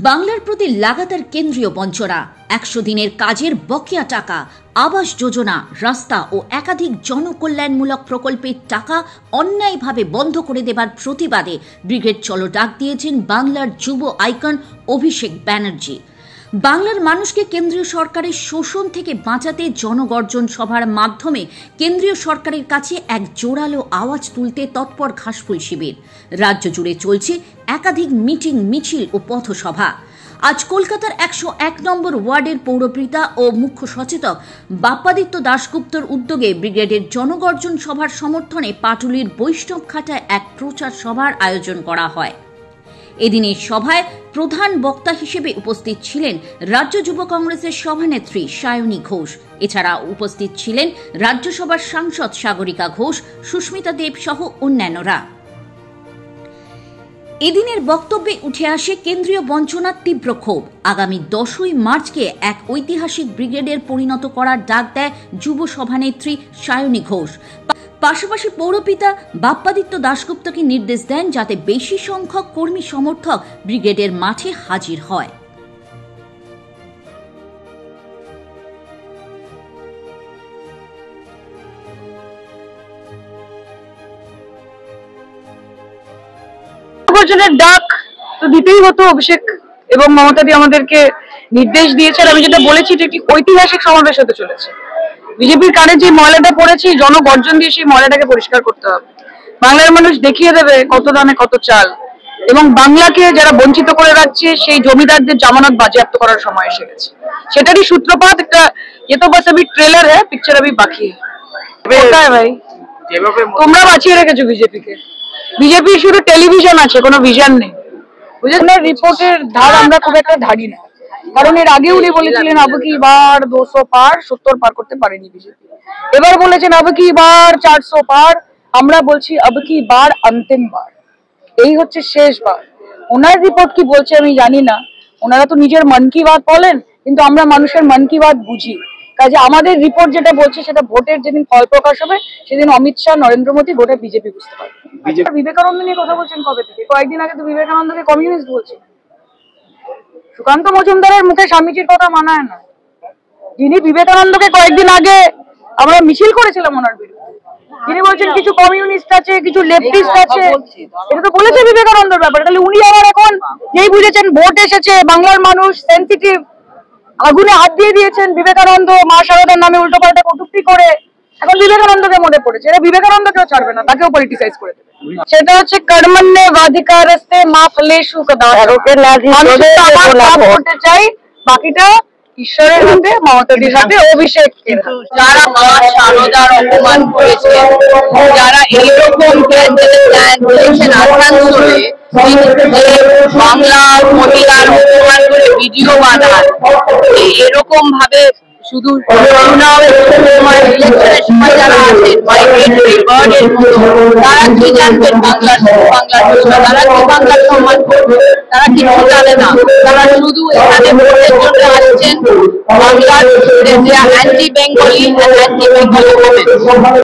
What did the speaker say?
বাংলার প্রতি লাগাতার কেন্দ্রীয় বঞ্চনা, ১০০ দিনের কাজের বকেয়া টাকা, আবাস যোজনা, রাস্তা ও একাধিক জনকল্যাণমূলক প্রকল্পের টাকা অন্যায়ভাবে বন্ধ করে দেবার প্রতিবাদে ব্রিগেড চলো ডাক দিয়েছেন বাংলার যুব আইকন অভিষেক ব্যানার্জি। বাংলার মানুষকে কেন্দ্রীয় সরকারের শোষণ থেকে বাঁচাতে জনগর্জন সভার মাধ্যমে কেন্দ্রীয় সরকারের কাছে এক জোরালো আওয়াজ তুলতে তৎপর ঘাসফুল শিবির। রাজ্য জুড়ে চলছে একাধিক মিটিং, মিছিল ও পথসভা। আজ কলকাতার ১০১ নম্বর ওয়ার্ডের পৌরপিতা ও মুখ্য সচেতক বাপ্পাদিত্য দাশগুপ্তর উদ্যোগে ব্রিগেডের জনগর্জন সভার সমর্থনে পাটুলির বৈষ্ণবঘাটায় এক প্রচার সভার আয়োজন করা হয়। এদিনের সভায় প্রধান বক্তা হিসেবে উপস্থিত ছিলেন রাজ্য যুব কংগ্রেসের সভানেত্রী সায়নী ঘোষ। এছাড়া উপস্থিত ছিলেন রাজ্যসভার সাংসদ সাগরিকা ঘোষ, সুস্মিতা দেব সহ অন্যান্যরা। এদিনের বক্তব্যে উঠে আসে কেন্দ্রীয় বঞ্চনার তীব্র ক্ষোভ। আগামী ১০ই মার্চকে এক ঐতিহাসিক ব্রিগেডের পরিণত করার ডাক দেয় যুব সভানেত্রী সায়নী ঘোষ। পাশাপাশি পৌরপিতা বাপ্পাদিত্য দাশগুপ্তকে নির্দেশ দেন যাতে বেশি সংখ্যক কর্মী সমর্থক ব্রিগেডের মাঠে হাজির হয়। ডাক তো দিতেই হতো, অভিষেক এবং মমতাদি আমাদেরকে নির্দেশ দিয়েছেন। আমি যেটা বলেছি যে একটি ঐতিহাসিক সমাবেশ হতে চলেছে। বিজেপির কানে যে ময়লাটা পড়েছে, জনগর্জন দিয়ে সেই ময়লাটাকে পরিষ্কার করতে হবে। বাংলার মানুষ দেখিয়ে দেবে কত দামে কত চাল, এবং বাংলাকে যারা বঞ্চিত করে রাখছে সেই জমিদারদের জামানত বাজেয়াপ্ত করার সময় এসে গেছে। সেটারই সূত্রপাত একটা ये तो बस अभी ट्रेलर है, पिक्चर अभी बाकी है। কোথায় ভাই তোমরা বাঁচিয়ে রেখেছো বিজেপিকে? বিজেপি শুধু টেলিভিশন আছে, কোনো ভিশন নেই। বুঝলেন? রিপোর্টের ধার আমরা খুব একটা ধারি না, কারণ এর আগে উনি বলেছিলেন अब की बार 200 পার, 70 পার করতে পারেনি বিজেপি। এবার বলেছেন अब की बार 400 পার, আমরা বলছি अब की बार अंतिम बार, এই হচ্ছে শেষবার। ওনার রিপোর্ট কি বলছে আমি জানি না, ওনারা তো নিজের মন কি বাত বলেন, কিন্তু আমরা মানুষের মন কি বাত বুঝি। কাজে আমাদের রিপোর্ট যেটা বলছে সেটা ভোটের যেদিন ফল প্রকাশ হবে সেদিন অমিত শাহ, নরেন্দ্র মোদী, গোটা বিজেপি বুঝতে পারবে। বিবেকানন্দ নিয়ে কথা বলছেন কবে থেকে? কয়েকদিন আগে তো বিবেকানন্দকে কমিউনিস্ট বলছেন। সুকান্ত মজুমদারের মুখে স্বামীজির কথা মানায় না। যিনি বিবেকানন্দকে কয়েকদিন আগে আমরা মিছিল করেছিলাম ওনার বিরুদ্ধে, তিনি বলছেন কিছু কমিউনিস্ট আছে, কিছু লেফটিস্ট আছে, এটা তো বলেছে বিবেকানন্দর ব্যাপারে। তাহলে উনি আবার এখন যেই বুঝেছেন ভোট এসেছে, বাংলার মানুষ সেন্সিটিভ, আগুনে হাত দিয়ে দিয়েছেন বিবেকানন্দ মা শারদার নামে উল্টোপাল্টা কটূক্তি করে, এখন বিবেকানন্দকে মনে পড়েছে। এরা বিবেকানন্দকেও ছাড়বে না, তাকেও পলিটিসাইজ করে দেবে। সেটা হচ্ছে কর্মণ্যে বাধিকারস্তে মা ফলেষু কদাচন। করতে চাই, বাকিটা ঈশ্বরের হাতে, মমতাদির হাতে, অভিষেক। যারা মা শারদার অপমান করেছে, যারা এইরকম বাংলা মহিলার অপমান করে ভিডিও বানায়, এরকম ভাবে শুধু ইলেকশনের সময় যারা আছেন তারা কি জানবেন বাংলার ভাষা? তারা কি বাংলার সম্মান করবে? তারা কিছু জানে না। তারা শুধু এখানে ভোটের জন্য আসছেন বাংলার অ্যান্টি বেঙ্গলি অ্যান্টি বেঙ্গলি।